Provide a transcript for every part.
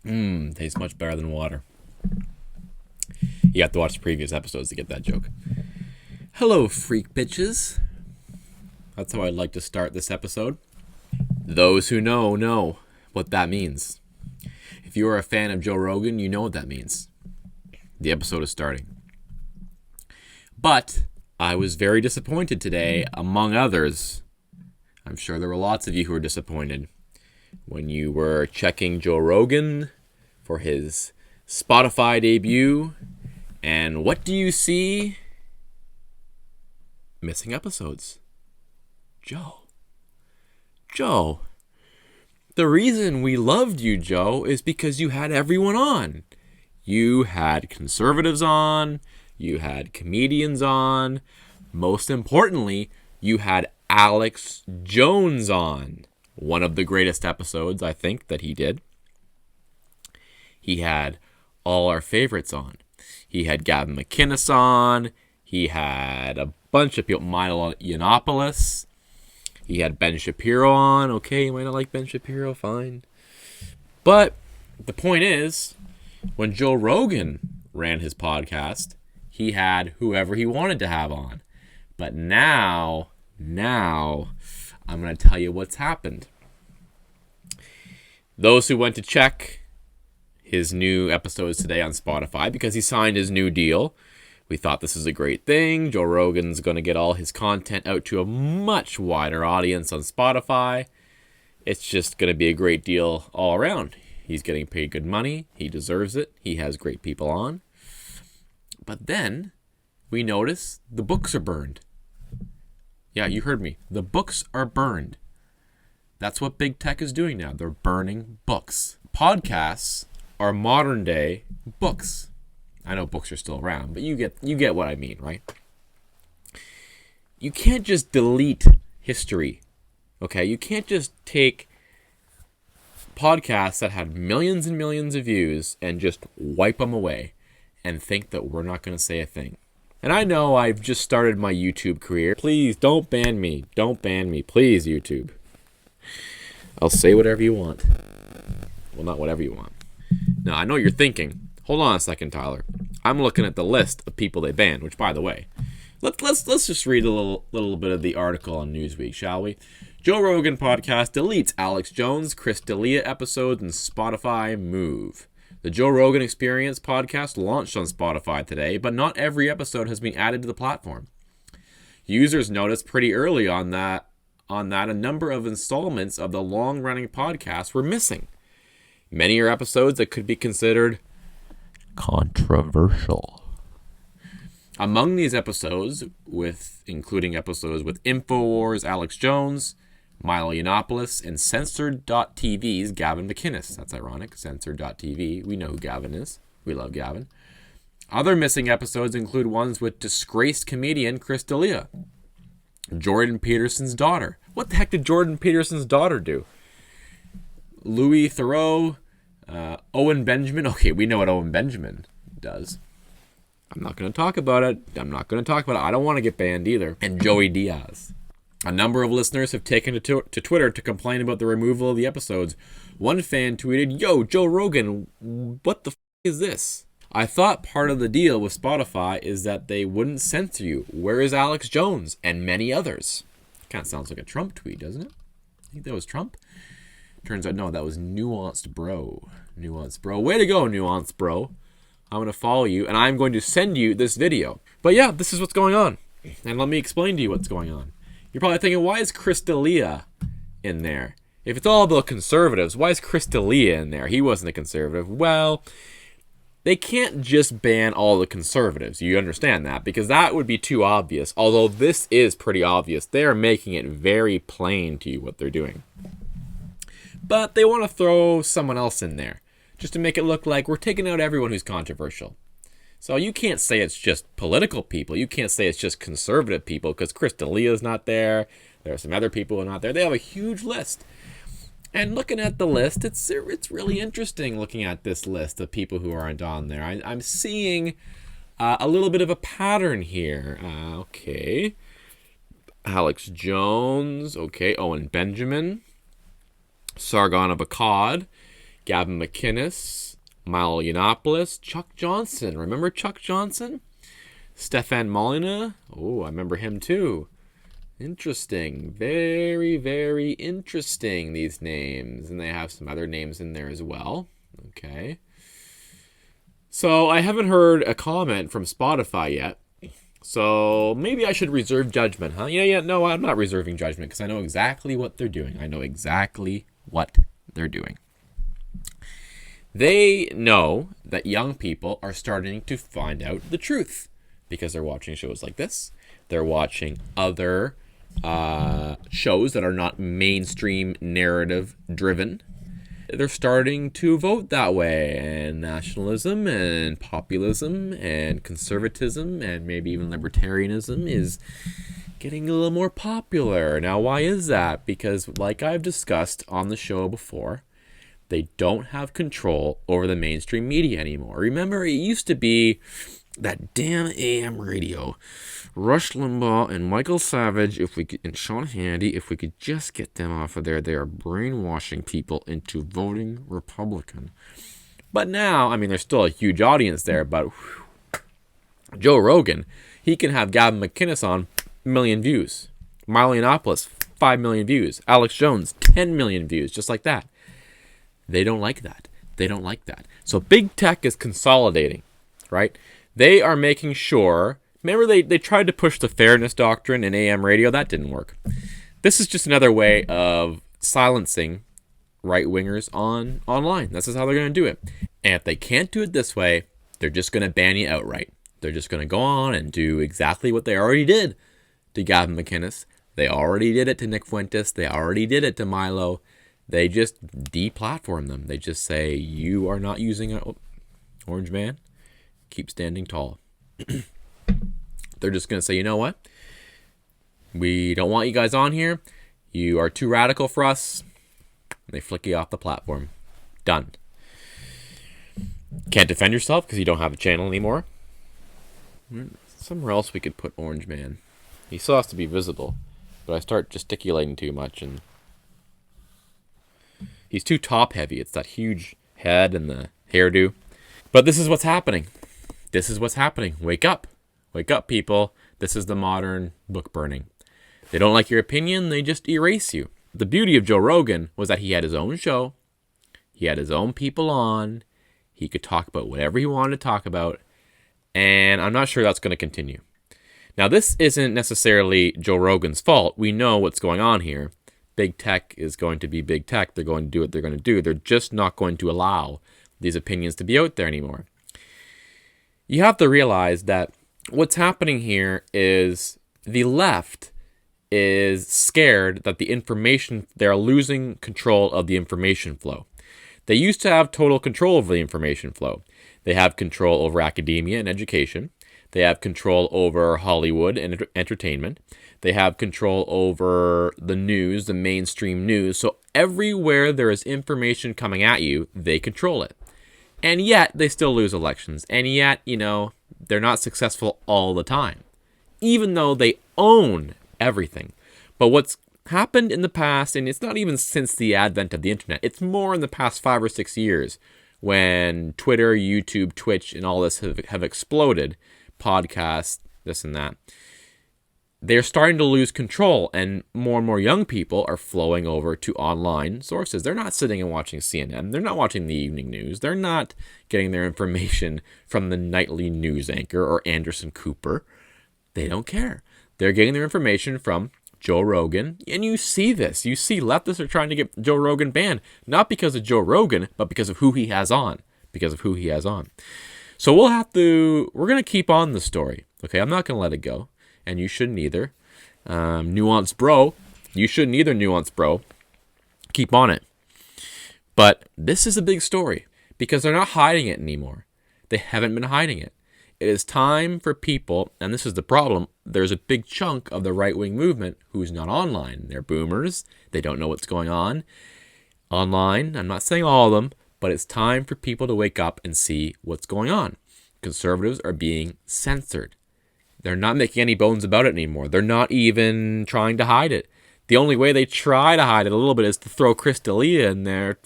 Tastes much better than water. You have to watch the previous episodes to get that joke. Hello, freak bitches. That's how I'd like to start this episode. Those who know what that means. If you are a fan of Joe Rogan, you know what that means. The episode is starting. But I was very disappointed today, among others. I'm sure there were lots of you who were disappointed when you were checking Joe Rogan for his Spotify debut. And what do you see? Missing episodes. Joe. The reason we loved you, Joe, is because you had everyone on. You had conservatives on. You had comedians on. Most importantly, you had Alex Jones on. One of the greatest episodes, I think, that he did. He had all our favorites on. He had Gavin McInnes on. He had a bunch of people. Milo Yiannopoulos. He had Ben Shapiro on. Okay, you might not like Ben Shapiro, fine. But the point is, when Joe Rogan ran his podcast, he had whoever he wanted to have on. But now, I'm going to tell you what's happened. Those who went to check his new episodes today on Spotify, because he signed his new deal, we thought this is a great thing. Joe Rogan's going to get all his content out to a much wider audience on Spotify. It's just going to be a great deal all around. He's getting paid good money. He deserves it. He has great people on. But then we notice the books are burned. Yeah, you heard me. The books are burned. That's what big tech is doing now. They're burning books. Podcasts are modern day books. I know books are still around, but you get what I mean, right? You can't just delete history, okay? You can't just take podcasts that had millions and millions of views and just wipe them away and think that we're not going to say a thing. And I know I've just started my YouTube career. Please don't ban me. Don't ban me. Please, YouTube. I'll say whatever you want. Well, not whatever you want. Now, I know you're thinking, hold on a second, Tyler. I'm looking at the list of people they banned, which, by the way, let's just read a little bit of the article on Newsweek, shall we? Joe Rogan podcast deletes Alex Jones, Chris D'Elia episodes, and Spotify move. The Joe Rogan Experience podcast launched on Spotify today, but not every episode has been added to the platform. Users noticed pretty early on that a number of installments of the long-running podcast were missing. Many are episodes that could be considered controversial. Among these episodes, including episodes with InfoWars' Alex Jones, Milo Yiannopoulos, and Censored.tv's Gavin McInnes. That's ironic. Censored.tv. We know who Gavin is. We love Gavin. Other missing episodes include ones with disgraced comedian Chris D'Elia, Jordan Peterson's daughter. What the heck did Jordan Peterson's daughter do? Louis Theroux, Owen Benjamin. Okay, we know what Owen Benjamin does. I'm not going to talk about it. I don't want to get banned either. And Joey Diaz. A number of listeners have taken to Twitter to complain about the removal of the episodes. One fan tweeted, "Yo, Joe Rogan, what the f*** is this? I thought part of the deal with Spotify is that they wouldn't censor you. Where is Alex Jones?" And many others. Kind of sounds like a Trump tweet, doesn't it? I think that was Trump. Turns out, no, that was Nuanced Bro. Nuanced Bro. Way to go, Nuanced Bro. I'm going to follow you, and I'm going to send you this video. But yeah, this is what's going on. And let me explain to you what's going on. You're probably thinking, why is Chris D'Elia in there? If it's all about conservatives, why is Chris D'Elia in there? He wasn't a conservative. Well, they can't just ban all the conservatives. You understand that? Because that would be too obvious. Although this is pretty obvious. They are making it very plain to you what they're doing. But they want to throw someone else in there, just to make it look like we're taking out everyone who's controversial. So you can't say it's just political people. You can't say it's just conservative people, because Chris D'Elia's not there. There are some other people who are not there. They have a huge list. And looking at the list, it's really interesting looking at this list of people who aren't on there. I'm seeing a little bit of a pattern here. Okay. Alex Jones. Okay. Owen Benjamin. Sargon of Akkad. Gavin McInnes, Milo Yiannopoulos, Chuck Johnson. Remember Chuck Johnson? Stefan Molyneux. Oh, I remember him too. Interesting. Very, very interesting, these names. And they have some other names in there as well. Okay. So I haven't heard a comment from Spotify yet. So maybe I should reserve judgment, huh? No, I'm not reserving judgment because I know exactly what they're doing. I know exactly what they're doing. They know that young people are starting to find out the truth because they're watching shows like this. They're watching other shows that are not mainstream narrative driven. They're starting to vote that way, and nationalism and populism and conservatism and maybe even libertarianism is getting a little more popular. Now, why is that? Because like I've discussed on the show before, they don't have control over the mainstream media anymore. Remember, it used to be that damn AM radio. Rush Limbaugh and Michael Savage, and Sean Hannity, if we could just get them off of there, they are brainwashing people into voting Republican. But now, I mean, there's still a huge audience there, but Joe Rogan, he can have Gavin McInnes on 1 million views. Milo Yiannopoulos, 5 million views. Alex Jones, 10 million views, just like that. They don't like that. They don't like that. So big tech is consolidating, right? They are making sure. Remember, they tried to push the fairness doctrine in AM radio. That didn't work. This is just another way of silencing right-wingers online. This is how they're going to do it. And if they can't do it this way, they're just going to ban you outright. They're just going to go on and do exactly what they already did to Gavin McInnes. They already did it to Nick Fuentes. They already did it to Milo. They just deplatform them. They just say, you are not using it. Oh, Orange Man, keep standing tall. They're just going to say, you know what? We don't want you guys on here. You are too radical for us. They flick you off the platform. Done. Can't defend yourself because you don't have a channel anymore. Somewhere else we could put Orange Man. He still has to be visible. But I start gesticulating too much and he's too top heavy. It's that huge head and the hairdo. But this is what's happening. This is what's happening. Wake up. Wake up, people. This is the modern book burning. They don't like your opinion. They just erase you. The beauty of Joe Rogan was that he had his own show. He had his own people on. He could talk about whatever he wanted to talk about. And I'm not sure that's going to continue. Now, this isn't necessarily Joe Rogan's fault. We know what's going on here. Big tech is going to be big tech. They're going to do what they're going to do. They're just not going to allow these opinions to be out there anymore. You have to realize that what's happening here is the left is scared that the information, they're losing control of the information flow. They used to have total control over the information flow. They have control over academia and education. They have control over Hollywood and entertainment. They have control over the news, the mainstream news. So everywhere there is information coming at you, they control it. And yet, they still lose elections. And yet, they're not successful all the time. Even though they own everything. But what's happened in the past, and it's not even since the advent of the internet, it's more in the past 5 or 6 years when Twitter, YouTube, Twitch, and all this have exploded, podcasts, this and that. They're starting to lose control, and more young people are flowing over to online sources. They're not sitting and watching CNN. They're not watching the evening news. They're not getting their information from the nightly news anchor or Anderson Cooper. They don't care. They're getting their information from Joe Rogan, and you see this. You see leftists are trying to get Joe Rogan banned, not because of Joe Rogan, but because of who he has on. So we're going to keep on the story. Okay, I'm not going to let it go. And you shouldn't either. Nuance bro. You shouldn't either, nuance bro. Keep on it. But this is a big story because they're not hiding it anymore. They haven't been hiding it. It is time for people, and this is the problem, there's a big chunk of the right-wing movement who's not online. They're boomers. They don't know what's going on online. I'm not saying all of them, but it's time for people to wake up and see what's going on. Conservatives are being censored. They're not making any bones about it anymore. They're not even trying to hide it. The only way they try to hide it a little bit is to throw Chris D'Elia in there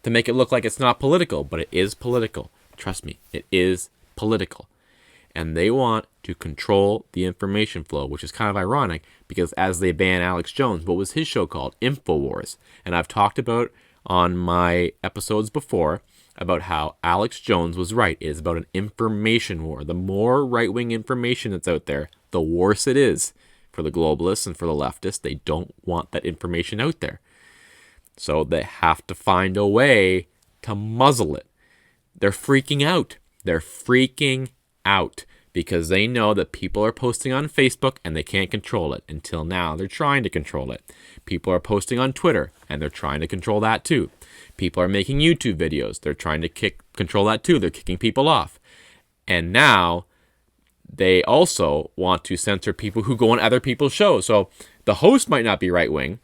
to make it look like it's not political, but it is political. Trust me, it is political. And they want to control the information flow, which is kind of ironic because as they ban Alex Jones, what was his show called? InfoWars. And I've talked about on my episodes before about how Alex Jones was right. It is about an information war. The more right-wing information that's out there, the worse it is for the globalists and for the leftists. They don't want that information out there. So they have to find a way to muzzle it. They're freaking out. They're freaking out because they know that people are posting on Facebook and they can't control it. Until now, they're trying to control it. People are posting on Twitter and they're trying to control that too. People are making YouTube videos. They're trying to control that too. They're kicking people off. And now they also want to censor people who go on other people's shows. So the host might not be right-wing.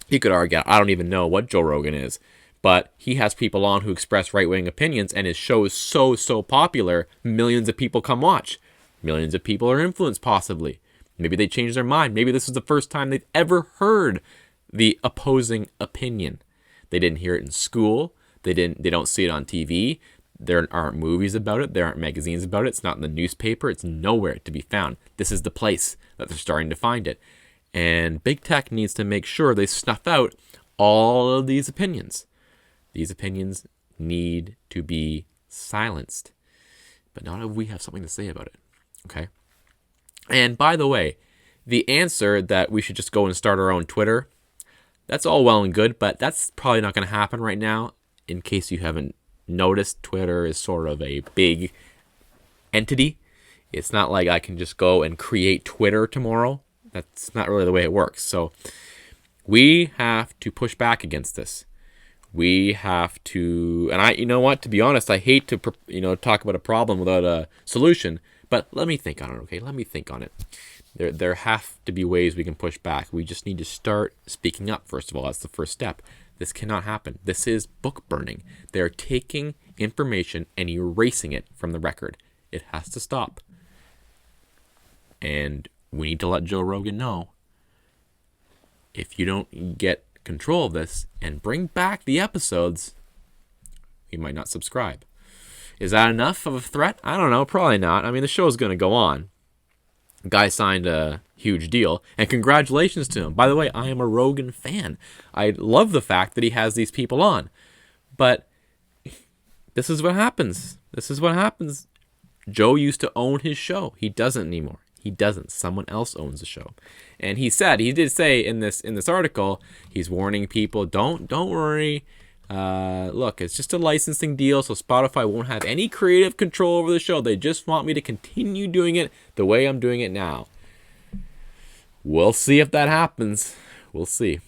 He could argue, I don't even know what Joe Rogan is. But he has people on who express right-wing opinions, and his show is so popular, millions of people come watch. Millions of people are influenced, possibly. Maybe they change their mind. Maybe this is the first time they've ever heard the opposing opinion. They didn't hear it in school. They don't see it on TV. There aren't movies about it. There aren't magazines about it. It's not in the newspaper. It's nowhere to be found. This is the place that they're starting to find it. And big tech needs to make sure they snuff out all of these opinions. These opinions need to be silenced. But not if we have something to say about it. Okay? And by the way, the answer that we should just go and start our own Twitter, that's all well and good, but that's probably not going to happen right now. In case you haven't noticed, Twitter is sort of a big entity. It's not like I can just go and create Twitter tomorrow. That's not really the way it works. So we have to push back against this. We have to, and you know what, to be honest, I hate to, talk about a problem without a solution, but let me think on it, okay? Let me think on it. There have to be ways we can push back. We just need to start speaking up, first of all. That's the first step. This cannot happen. This is book burning. They're taking information and erasing it from the record. It has to stop. And we need to let Joe Rogan know, if you don't get control of this and bring back the episodes, we might not subscribe. Is that enough of a threat? I don't know. Probably not. I mean, the show is going to go on. Guy signed a huge deal, and congratulations to him. By the way, I am a Rogan fan. I love the fact that he has these people on. But this is what happens. This is what happens. Joe used to own his show. He doesn't anymore. He doesn't. Someone else owns the show. And he did say in this article, he's warning people, don't worry. Look, it's just a licensing deal, so Spotify won't have any creative control over the show. They just want me to continue doing it the way I'm doing it now. We'll see if that happens. We'll see.